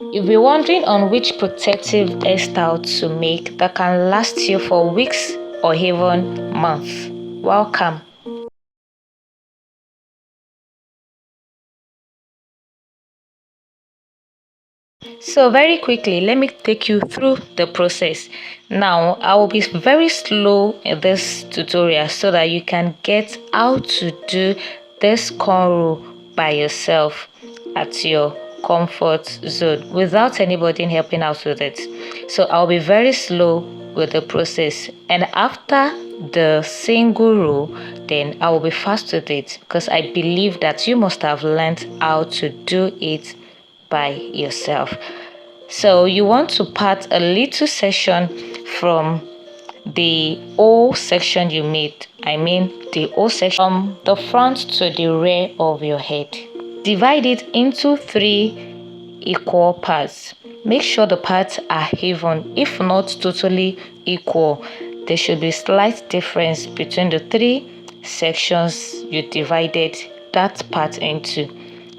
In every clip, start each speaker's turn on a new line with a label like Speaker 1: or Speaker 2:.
Speaker 1: You'll be wondering on which protective hairstyle to make that can last you for weeks or even months. Welcome. So very quickly, let me take you through the process. Now, I will be very slow in this tutorial so that you can get how to do this cornrow by yourself at your comfort zone without anybody helping out with it. So I'll be very slow with the process, and after the single row, then I will be fast with it because I believe that you must have learned how to do it by yourself. So you want to part a little section from the O section you made. I mean the O section from the front to the rear of your head. Divide it into 3 equal parts. Make sure the parts are even, if not totally equal. There should be slight difference between the 3 sections you divided that part into.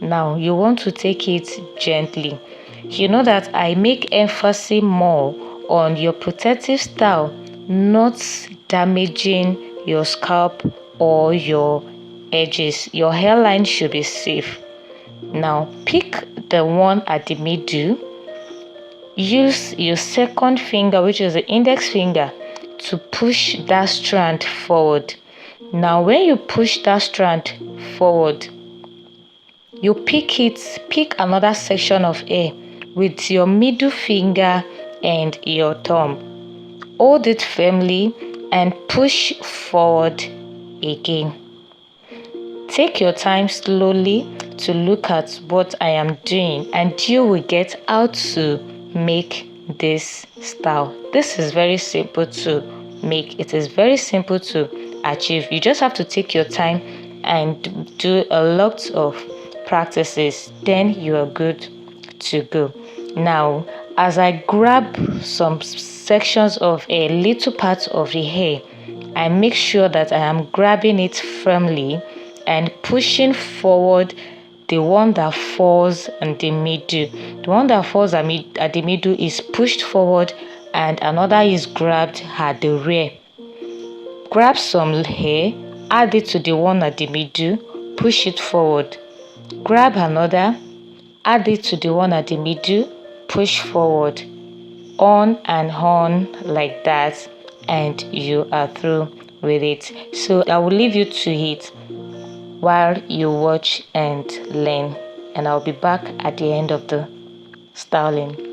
Speaker 1: Now you want to take it gently. You know that I make emphasis more on your protective style, not damaging your scalp or your edges. Your hairline should be safe. Now pick the one at the middle. Use your second finger, which is the index finger, to push that strand forward. Now when you push that strand forward, you pick another section of hair with your middle finger and your thumb. Hold it firmly and push forward again. Take your time slowly to look at what I am doing, and you will get how to make this style. This is very simple to make. It is very simple to achieve. You just have to take your time and do a lot of practices, then you are good to go. Now, as I grab some sections of a little part of the hair, I make sure that I am grabbing it firmly and pushing forward the one that falls in the middle. The one that falls at the middle is pushed forward and another is grabbed at the rear. Grab some hair, add it to the one at the middle, push it forward. Grab another, add it to the one at the middle, push forward, on and on like that, and you are through with it. So I will leave you to it while you watch and learn, and I'll be back at the end of the styling.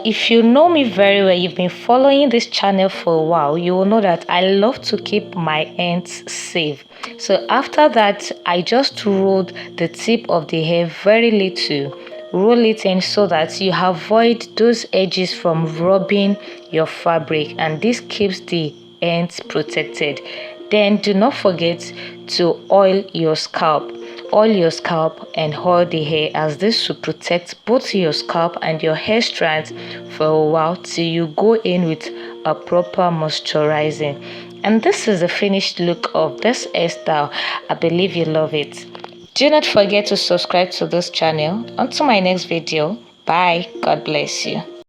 Speaker 1: So if you know me very well, you've been following this channel for a while, you will know that I love to keep my ends safe. So after that, I just rolled the tip of the hair very little. Roll it in so that you avoid those edges from rubbing your fabric, and this keeps the ends protected. Then do not forget to oil your scalp. Oil your scalp and oil the hair, as this will protect both your scalp and your hair strands for a while till you go in with a proper moisturizing. And this is the finished look of this hairstyle. I believe you love it. Do not forget to subscribe to this channel. Until my next video, bye. God bless you.